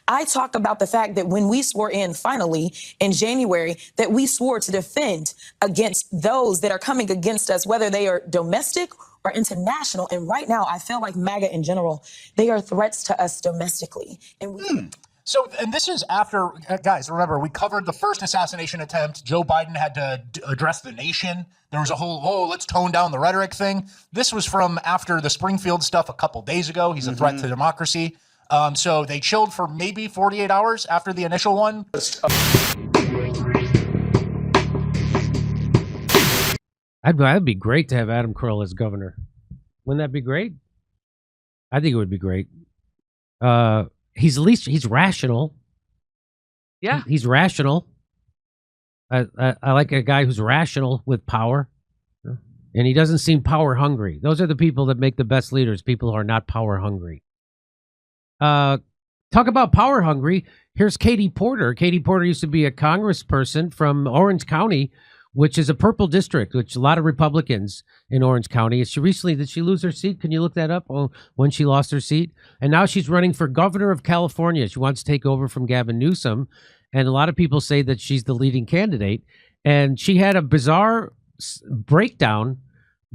I talk about the fact that when we swore in finally in January, that we swore to defend against those that are coming against us, whether they are domestic or international. And right now, I feel like MAGA in general, they are threats to us domestically. And we So, and this is after, guys, remember, we covered the first assassination attempt. Joe Biden had to address the nation. There was a whole, let's tone down the rhetoric thing. This was from after the Springfield stuff a couple days ago. He's a threat to democracy. So they chilled for maybe 48 hours after the initial one. That'd be great to have Adam Carolla as governor. Wouldn't that be great? I think it would be great. He's rational. Yeah, he's rational. I like a guy who's rational with power, and he doesn't seem power hungry. Those are the people that make the best leaders. People who are not power hungry. Talk about power hungry. Here's Katie Porter. Katie Porter used to be a congressperson from Orange County, which is a purple district, which a lot of Republicans in Orange County. Did she lose her seat? Can you look that up? Oh, when she lost her seat? And now she's running for governor of California. She wants to take over from Gavin Newsom. And a lot of people say that she's the leading candidate. And she had a bizarre breakdown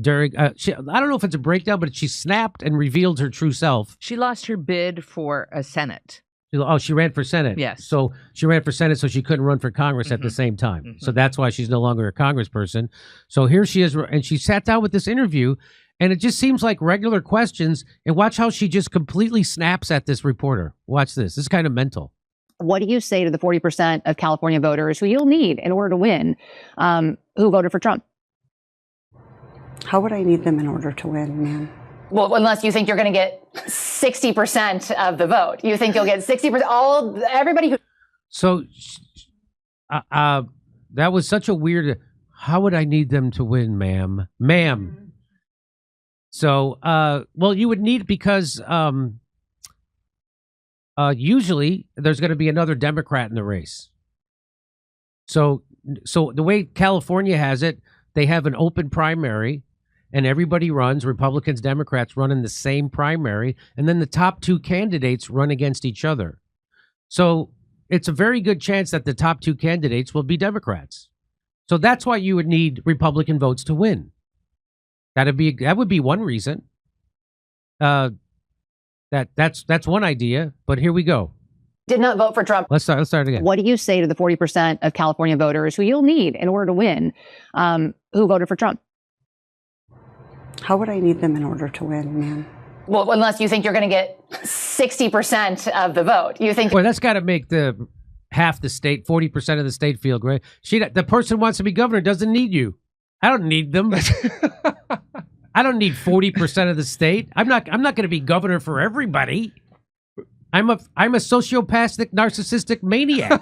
during, I don't know if it's a breakdown, but she snapped and revealed her true self. She lost her bid for a Senate. Oh, she ran for Senate. Yes. So she ran for Senate so she couldn't run for Congress at the same time. So that's why she's no longer a congressperson. So here she is, and she sat down with this interview, and it just seems like regular questions. And watch how she just completely snaps at this reporter. Watch this. This is kind of mental. What do you say to the 40% of California voters who you'll need in order to win, who voted for Trump? How would I need them in order to win, man? Well, unless you think you're going to get 60% of the vote. You think you'll get 60%, everybody who... So that was such a weird... How would I need them to win, ma'am? Ma'am. So, well, you would need, because usually there's going to be another Democrat in the race. So the way California has it, they have an open primary, and everybody runs. Republicans, Democrats run in the same primary, and then the top two candidates run against each other. So it's a very good chance that the top two candidates will be Democrats. So that's why you would need Republican votes to win. That would be one reason. That's one idea. But here we go. did not vote for Trump. Let's start again. What do you say to the 40% of California voters who you'll need in order to win, who voted for Trump? How would I need them in order to win, man? Well, unless you think you're going to get 60% of the vote. You think... Well, that's got to make the half the state, 40% of the state feel great. The person wants to be governor doesn't need you. I don't need them. I don't need 40% of the state. I'm not going to be governor for everybody. I'm a sociopathic, narcissistic maniac.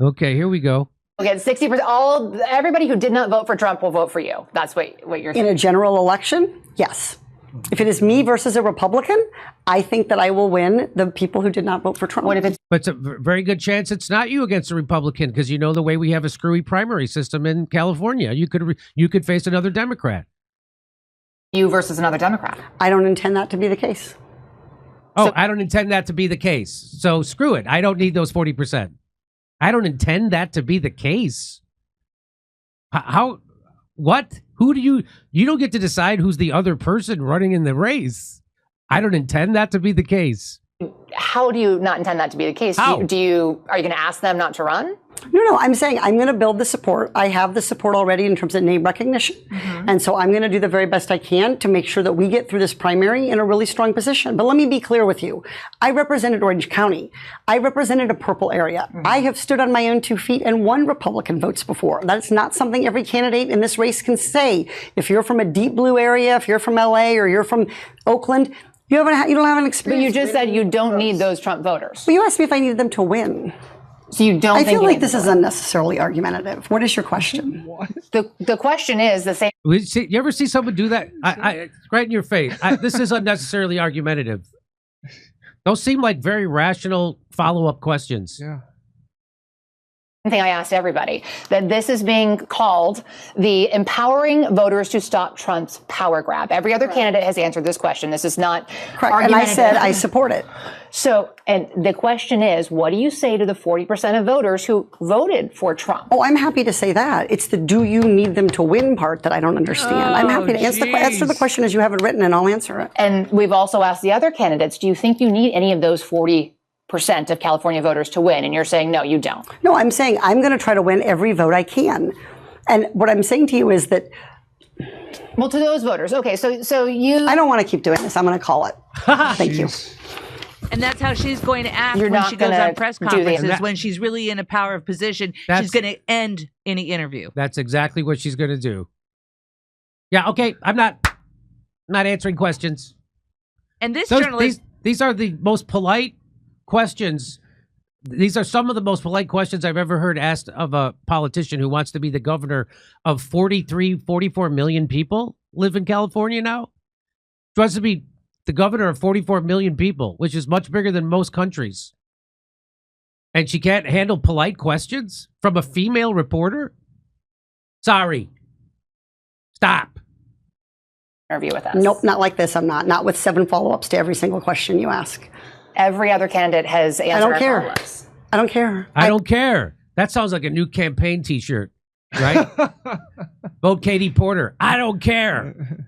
Okay, here we go. Okay, 60%. Everybody who did not vote for Trump will vote for you. That's what you're saying. In a general election, yes. If it is me versus a Republican, I think that I will win the people who did not vote for Trump. What if it's... But it's a very good chance it's not you against a Republican, because you know the way we have a screwy primary system in California. You could face another Democrat. You versus another Democrat. I don't intend that to be the case. Oh, I don't intend that to be the case. So screw it. I don't need those 40%. I don't intend that to be the case. How? What? Who do you don't get to decide who's the other person running in the race. I don't intend that to be the case. How do you not intend that to be the case? How? Are you going to ask them not to run? No, I'm saying I'm going to build the support. I have the support already in terms of name recognition. Mm-hmm. And so I'm going to do the very best I can to make sure that we get through this primary in a really strong position. But let me be clear with you. I represented Orange County. I represented a purple area. Mm-hmm. I have stood on my own 2 feet and won Republican votes before. That's not something every candidate in this race can say. If you're from a deep blue area, if you're from LA or you're from Oakland, you don't have an experience. But you just said you don't need those Trump voters. Well, you asked me if I needed them to win. So you don't. I feel like this is unnecessarily argumentative. What is your question? The question is the same. You ever see someone do that? Right in your face. This is unnecessarily argumentative. Those seem like very rational follow-up questions. Yeah. thing I asked everybody, that this is being called the empowering voters to stop Trump's power grab. Every other candidate has answered this question. This is not Correct. And I said I support it. So, and the question is, what do you say to the 40% of voters who voted for Trump? Oh, I'm happy to say that. It's the do you need them to win part that I don't understand. I'm happy to answer the question as you have it written, and I'll answer it. And we've also asked the other candidates, do you think you need any of those 40% of California voters to win? And you're saying, no, you don't. No, I'm saying I'm going to try to win every vote I can. And what I'm saying to you is that. Well, to those voters. Okay, so you. I don't want to keep doing this. I'm going to call it. Thank you. And that's how she's going to act You're when not she goes gonna on press do the- conferences, when she's really in a power of position. She's going to end any interview. That's exactly what she's going to do. Yeah, okay, I'm not answering questions. And this journalist... These are the most polite questions. These are some of the most polite questions I've ever heard asked of a politician who wants to be the governor of 44 million people live in California now. She wants to be the governor of 44 million people, which is much bigger than most countries. And she can't handle polite questions from a female reporter? Sorry. Stop. Interview with us. Nope, not like this. I'm not. Not with 7 follow-ups to every single question you ask. Every other candidate has answered. I don't our care. follow-ups. I don't care. I don't care. That sounds like a new campaign t-shirt, right? Vote Katie Porter. I don't care.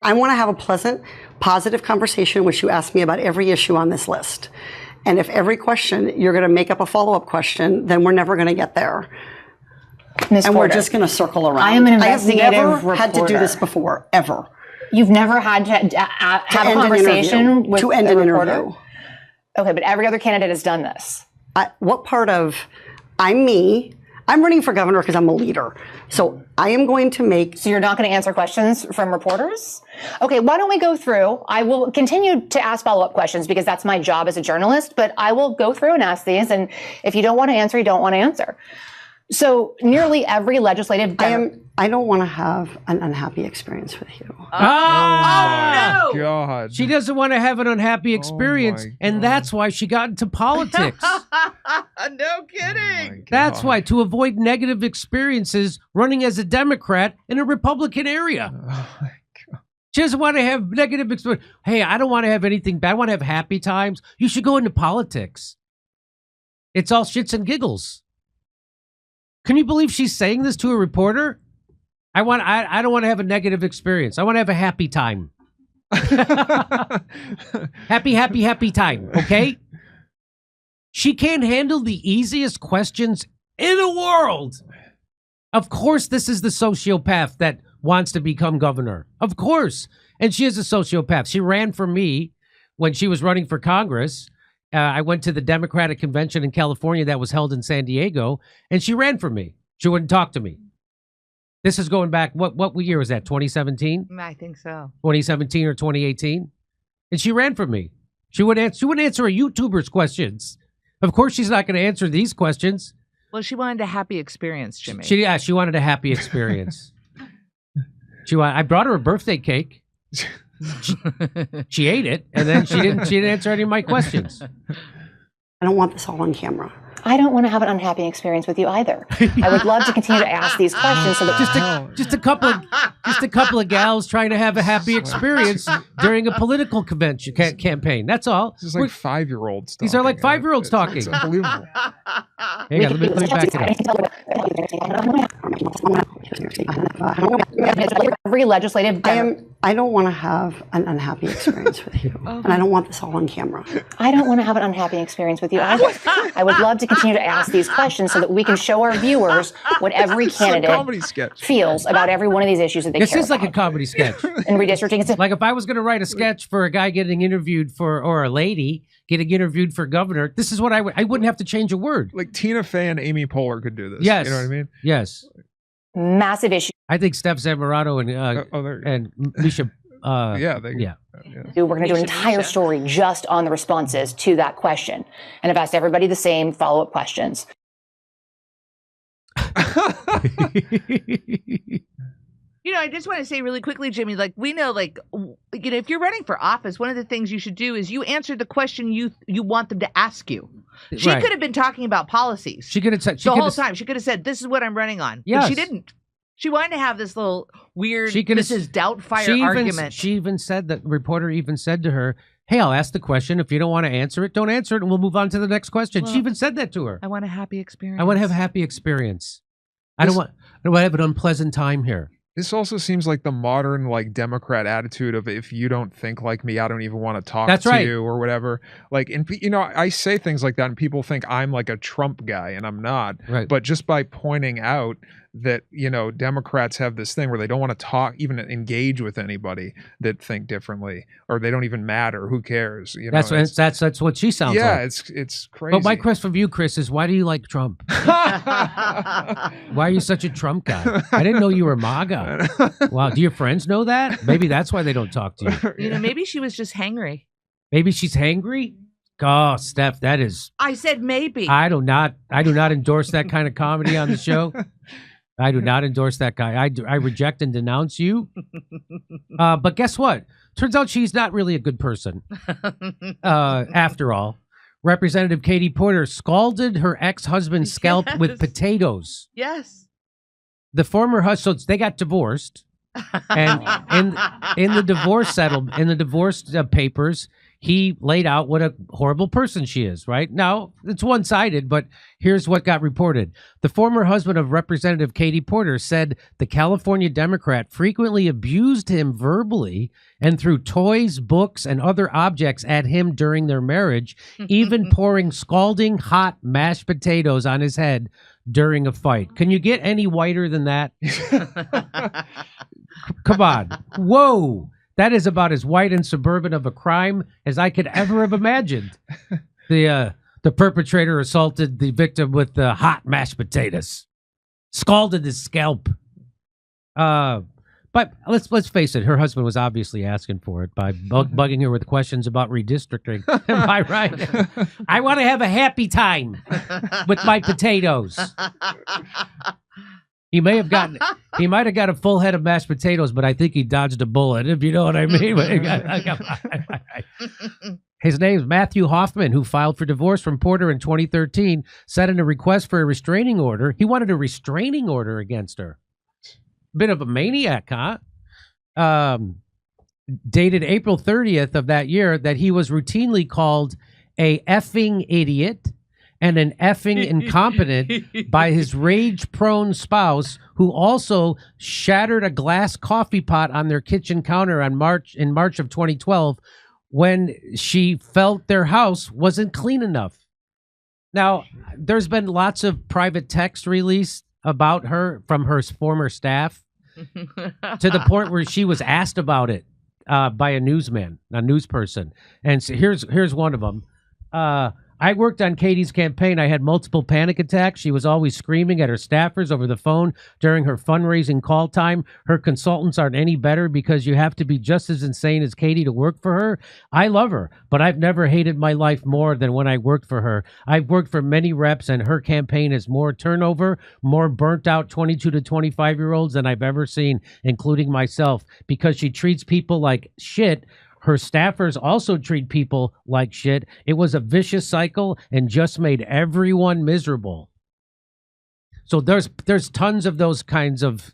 I want to have a pleasant, positive conversation in which you ask me about every issue on this list. And if every question you're going to make up a follow-up question, then we're never going to get there. Ms. And Porter, we're just going to circle around. I am an investigative I have never had to do reporter. this before, ever. You've never had to have a end an conversation interview. with To end a an reporter? interview. Okay, but every other candidate has done this. What part of I'm me? I'm running for governor because I'm a leader. So I am going to make. So you're not going to answer questions from reporters? Okay, why don't we go through? I will continue to ask follow-up questions because that's my job as a journalist, but I will go through and ask these. And if you don't want to answer, you don't want to answer. So nearly every legislative. I don't want to have an unhappy experience with you. Ah! no! God. She doesn't want to have an unhappy experience, my and God. that's why she got into politics. No kidding. That's why, to avoid negative experiences running as a Democrat in a Republican area. Oh my God. She doesn't want to have negative experience. Hey, I don't want to have anything bad. I want to have happy times. You should go into politics. It's all shits and giggles. Can you believe she's saying this to a reporter? I don't want to have a negative experience. I want to have a happy time. happy time, okay? She can't handle the easiest questions in the world. Of course, this is the sociopath that wants to become governor. Of course. And she is a sociopath. She ran for me when she was running for Congress. I went to the Democratic convention in California that was held in San Diego, and she ran for me. She wouldn't talk to me. This is going back, what year was that, 2017? I think so. 2017 or 2018? And she ran for me. She wouldn't answer a YouTuber's questions. Of course she's not going to answer these questions. Well, she wanted a happy experience, Jimmy. She wanted a happy experience. I brought her a birthday cake. She ate it, and then she didn't answer any of my questions. I don't want this all on camera. I don't want to have an unhappy experience with you either. I would love to continue to ask these questions so that Just a couple of gals trying to have a happy experience during a political convention campaign. That's all. This is like 5-year-olds. These are like 5-year-olds talking. It's unbelievable. Hang on, let me back it up. every legislative. I don't want to have an unhappy experience with you. And I don't want this all on camera. I don't want to have an unhappy experience with you either. I would love to continue to ask these questions so that we can show our viewers what every It's a comedy candidate sketch. feels about every one of these issues that they This care is like a about. comedy sketch. And redistricting, it's Like if I was going to write a sketch for a guy getting interviewed or a lady getting interviewed for governor, this is what I wouldn't have to change a word. Like Tina Fey and Amy Poehler could do this. Yes. You know what I mean? Yes. massive issue. I think Steph Zamorano and Misha. Yeah. Yeah. We're going to do an entire story just on the responses to that question. And I've asked everybody the same follow-up questions. You know, I just want to say really quickly, Jimmy, like we know, like, you know, if you're running for office, one of the things you should do is you answer the question you want them to ask you. She Right. could have been talking about policies. She could have said The whole time. She could have said, this is what I'm running on. But Yes. she didn't. She wanted to have this little weird She could have- Mrs. Doubtfire argument. She even said, the reporter even said to her, hey, I'll ask the question. If you don't want to answer it, don't answer it, and we'll move on to the next question. Well, she even said that to her. I want a happy experience. I want to have a happy experience. I don't want to have an unpleasant time here. This also seems like the modern like Democrat attitude of if you don't think like me, I don't even want to talk That's to right. you or whatever. Like, and you know, I say things like that and people think I'm like a Trump guy and I'm not. Right. But just by pointing out that, you know, Democrats have this thing where they don't want to talk, even engage with anybody that think differently, or they don't even matter. Who cares? You know, That's what she sounds yeah, like. it's crazy. But my question for you, Chris, is why do you like Trump? Why are you such a Trump guy? I didn't know you were MAGA. Wow, do your friends know that? Maybe that's why they don't talk to you. You know, maybe she was just hangry. Maybe she's hangry. Oh, Steph, that is. I said maybe. I do not endorse that kind of comedy on the show. I do not endorse that guy. I reject and denounce you. But guess what? Turns out she's not really a good person. After all, Representative Katie Porter scalded her ex-husband's scalp with potatoes. Yes. The former husband, so they got divorced, and in the divorce papers, he laid out what a horrible person she is, right? Now, it's one-sided, but here's what got reported. The former husband of Representative Katie Porter said the California Democrat frequently abused him verbally and threw toys, books, and other objects at him during their marriage, even pouring scalding hot mashed potatoes on his head during a fight. Can you get any whiter than that? Come on. Whoa. That is about as white and suburban of a crime as I could ever have imagined. The perpetrator assaulted the victim with the hot mashed potatoes, scalded his scalp. But let's face it, her husband was obviously asking for it by bugging her with questions about redistricting. Am I right? I want to have a happy time with my potatoes. He might have got a full head of mashed potatoes, but I think he dodged a bullet, if you know what I mean. His name is Matthew Hoffman, who filed for divorce from Porter in 2013, sent in a request for a restraining order. He wanted a restraining order against her. Bit of a maniac, huh? Dated April 30th of that year, that he was routinely called a effing idiot and an effing incompetent by his rage-prone spouse, who also shattered a glass coffee pot on their kitchen counter in March of 2012 when she felt their house wasn't clean enough. Now, there's been lots of private text released about her from her former staff to the point where she was asked about it by a newsperson. And so here's one of them. I worked on Katie's campaign. I had multiple panic attacks. She was always screaming at her staffers over the phone during her fundraising call time. Her consultants aren't any better because you have to be just as insane as Katie to work for her. I love her, but I've never hated my life more than when I worked for her. I've worked for many reps, and her campaign has more turnover, more burnt out 22 to 25-year-olds than I've ever seen, including myself, because she treats people like shit. Her staffers also treat people like shit. It was a vicious cycle and just made everyone miserable. So there's tons of those kinds of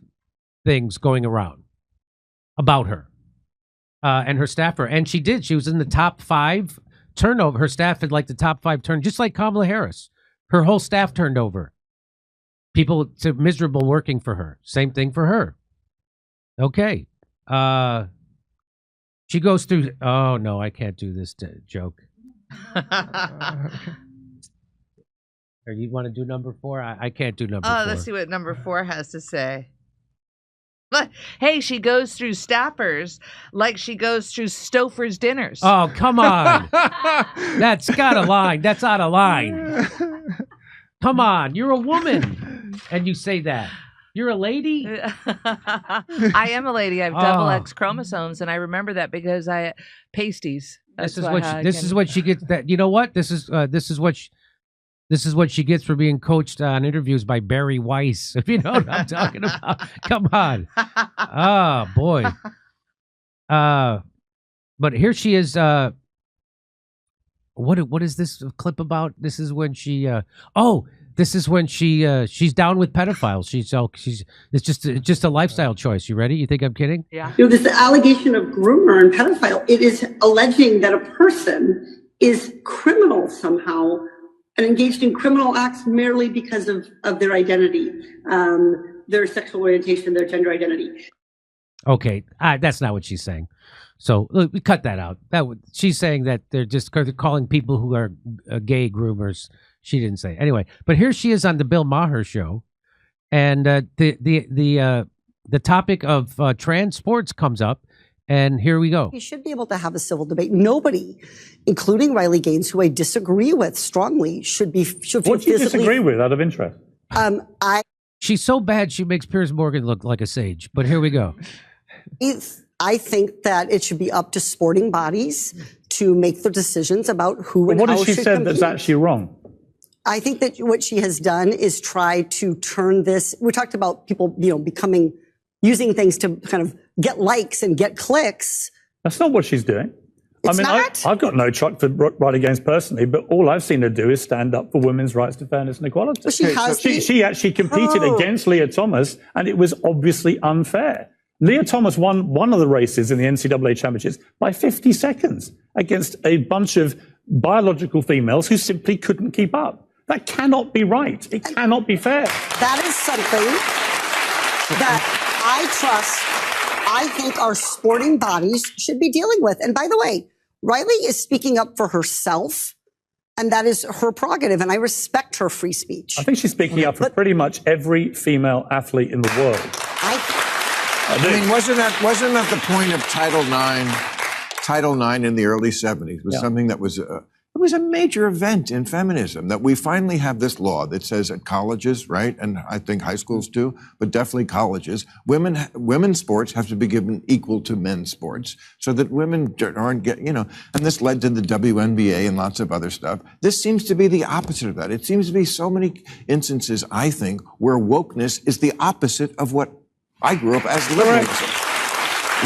things going around about her and her staffer. And she was in the top 5 turnover. Her staff had like the top 5 turn, just like Kamala Harris. Her whole staff turned over. People miserable working for her. Same thing for her. Okay. She goes through. Oh no, I can't do this joke. Or you want to do number 4? I can't do number 4. Oh, let's see what number 4 has to say. But hey, she goes through staffers like she goes through Stouffer's dinners. Oh, come on. That's got a line. That's out of line. Come on, you're a woman, and you say that. You're a lady? I am a lady. I have double X chromosomes, and I remember that because I pasties. This is what she gets. That you know what? This is what she gets for being coached on interviews by Barry Weiss. If you know what I'm talking about. Come on. Oh boy. But here she is. What is this clip about? This is when she this is when she's down with pedophiles. It's just a lifestyle choice. You ready? You think I'm kidding? Yeah. This allegation of groomer and pedophile, it is alleging that a person is criminal somehow and engaged in criminal acts merely because of their identity, their sexual orientation, their gender identity. Okay, that's not what she's saying. So look, we cut that out. She's saying that they're calling people who are gay groomers. She didn't say anyway. But here she is on the Bill Maher show, and the topic of trans sports comes up, and here we go. You should be able to have a civil debate. Nobody, including Riley Gaines, who I disagree with strongly, should feel What do you disagree with, out of interest? She's so bad she makes Piers Morgan look like a sage. But here we go. I think that it should be up to sporting bodies to make the decisions about who and What how has she should said compete. that's actually wrong? I think that what she has done is try to turn this. We talked about people, using things to kind of get likes and get clicks. That's not what she's doing. It's not? I've got no truck for Riley Gaines personally, but all I've seen her do is stand up for women's rights to fairness and equality. But She actually competed against Leah Thomas, and it was obviously unfair. Leah Thomas won one of the races in the NCAA championships by 50 seconds against a bunch of biological females who simply couldn't keep up. That cannot be right. It cannot be fair. That is something that I think our sporting bodies should be dealing with. And by the way, Riley is speaking up for herself, and that is her prerogative, and I respect her free speech. I think she's speaking up for pretty much every female athlete in the world. I mean, wasn't that the point of Title IX? Title IX in the early 70s was something that was it was a major event in feminism, that we finally have this law that says at colleges, right, and I think high schools too, but definitely colleges, women's sports have to be given equal to men's sports, so that women aren't and this led to the WNBA and lots of other stuff. This seems to be the opposite of that. It seems to be so many instances, I think, where wokeness is the opposite of what I grew up as liberalism.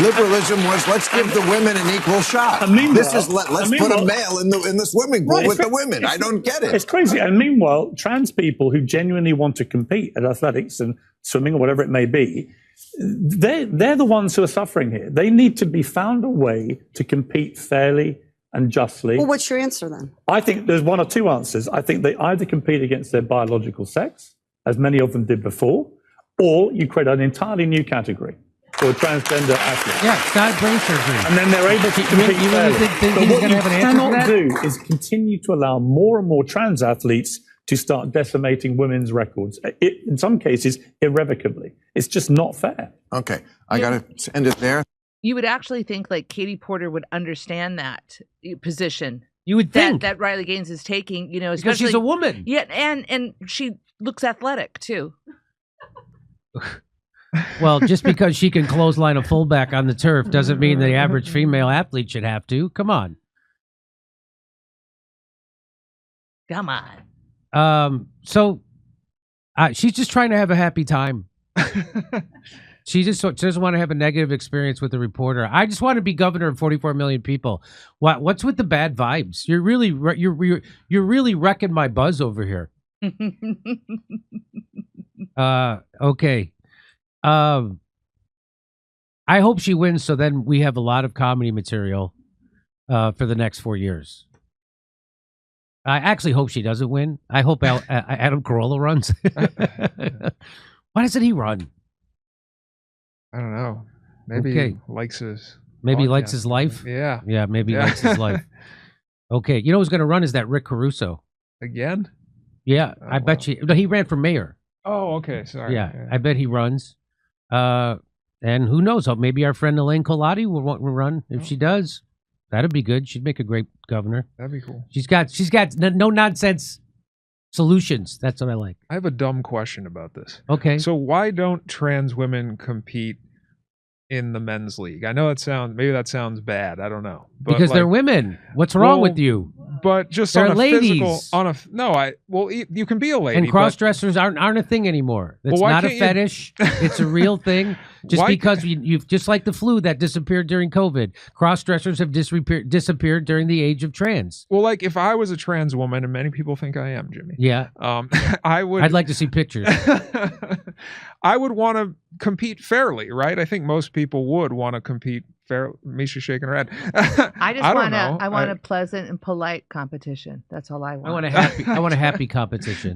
Liberalism was, let's give the women an equal shot. This is let's put a male in the swimming pool with the women. I don't get it. It's crazy. And meanwhile, trans people who genuinely want to compete at athletics and swimming or whatever it may be, they're the ones who are suffering here. They need to be found a way to compete fairly and justly. Well, what's your answer then? I think there's one or two answers. I think they either compete against their biological sex, as many of them did before, or you create an entirely new category for a transgender athlete. Yeah, it's not brain surgery. And then they're able to compete You fairly. really think But he's what going you to have an answer for cannot that? do is continue to allow more and more trans athletes to start decimating women's records, in some cases, irrevocably. It's just not fair. Okay, I got to end it there. You would actually think like Katie Porter would understand that position. You would think that Riley Gaines is taking, especially because she's a woman. Yeah, and she looks athletic too. Well, just because she can clothesline a fullback on the turf doesn't mean the average female athlete should have to. Come on. Come on. So she's just trying to have a happy time. She just doesn't want to have a negative experience with the reporter. I just want to be governor of 44 million people. What's with the bad vibes? You're really wrecking my buzz over here. Okay. I hope she wins, so then we have a lot of comedy material for the next 4 years. I actually hope she doesn't win. I hope Adam Carolla runs. Why doesn't he run? I don't know. Maybe he likes his likes his life. Yeah. Yeah, maybe he likes his life. Okay. You know who's going to run is that Rick Caruso. Again? Yeah, I bet you. No, he ran for mayor. Oh, okay. Sorry. Yeah, I bet he runs. And who knows? Maybe our friend Elaine Colati will run. If she does, that'd be good. She'd make a great governor. That'd be cool. She's got no nonsense solutions. That's what I like. I have a dumb question about this. Okay. So why don't trans women compete in the men's league? I know that sounds bad. I don't know. But because they're women. What's wrong with you? But just They're on a physical, ladies. You can be a lady. And cross-dressers aren't a thing anymore. It's why not a can't you- fetish. It's a real thing. Just Why- because you've just like the flu that disappeared during COVID, cross-dressers have disappeared during the age of trans. Well, like if I was a trans woman, and many people think I am, Jimmy. Yeah. I would. I'd like to see pictures. I would want to compete fairly, right? I think most people would want to compete fair. Misha's shaking her head. I want a pleasant and polite competition. That's all I want. I want a happy competition.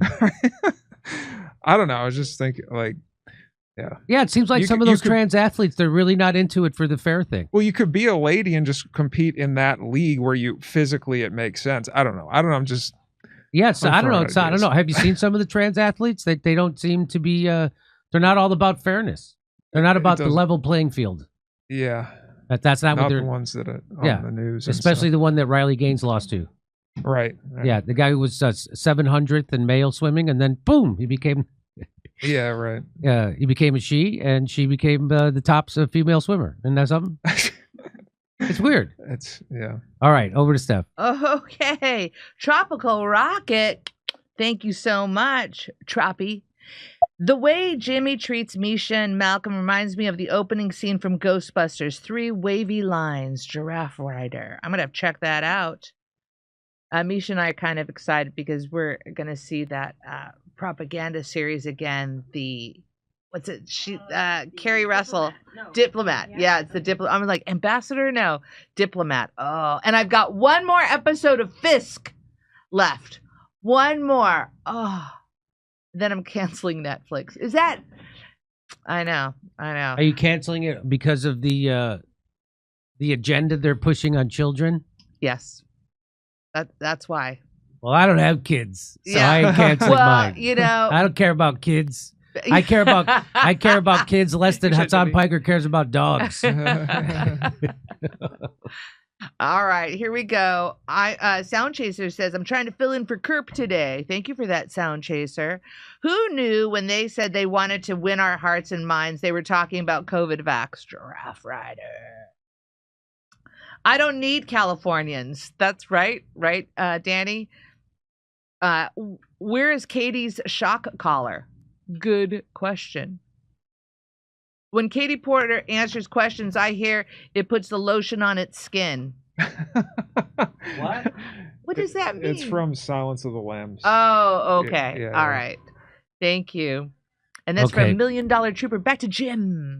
I don't know. I was just thinking, like, Yeah, it seems like some of those trans athletes, they're really not into it for the fair thing. Well, you could be a lady and just compete in that league where you physically it makes sense. I don't know. I'm just. Yes, I don't know. I don't know. Have you seen some of the trans athletes? They don't seem to be. They're not all about fairness. They're not about the level playing field. Yeah. That's not what they're. The ones that are on the news. Especially the one that Riley Gaines lost to. Right. Yeah, the guy who was 700th in male swimming, and then boom, he became. Yeah, right. He became a she, and she became the top female swimmer. Isn't that something? It's weird. All right, over to Steph. Okay. Tropical Rocket. Thank you so much, Troppy. The way Jimmy treats Misha and Malcolm reminds me of the opening scene from Ghostbusters. 3 wavy lines, Giraffe Rider. I'm going to have to check that out. Misha and I are kind of excited because we're going to see that propaganda series again. What's it? Carrie Russell, Diplomat. Yeah, it's the Diplomat. I'm like, Ambassador? No, Diplomat. Oh, and I've got one more episode of Fisk left. One more. Oh, then I'm canceling Netflix. Is that? I know. Are you canceling it because of the agenda they're pushing on children? Yes. That's why. Well, I don't have kids, so I ain't canceling mine. You know, I don't care about kids. I care about kids less than Hassan Piker cares about dogs. All right, here we go. Sound Chaser says, I'm trying to fill in for Kerp today. Thank you for that, Sound Chaser. Who knew when they said they wanted to win our hearts and minds, they were talking about COVID vax? Giraffe Rider. I don't need Californians. That's right, Danny? Where is Katie's shock collar? Good question. When Katie Porter answers questions, I hear it puts the lotion on its skin. What? What does that mean? It's from Silence of the Lambs. Oh, okay. Yeah. All right. Thank you. And that's from $1 Million Trooper. Back to Jim.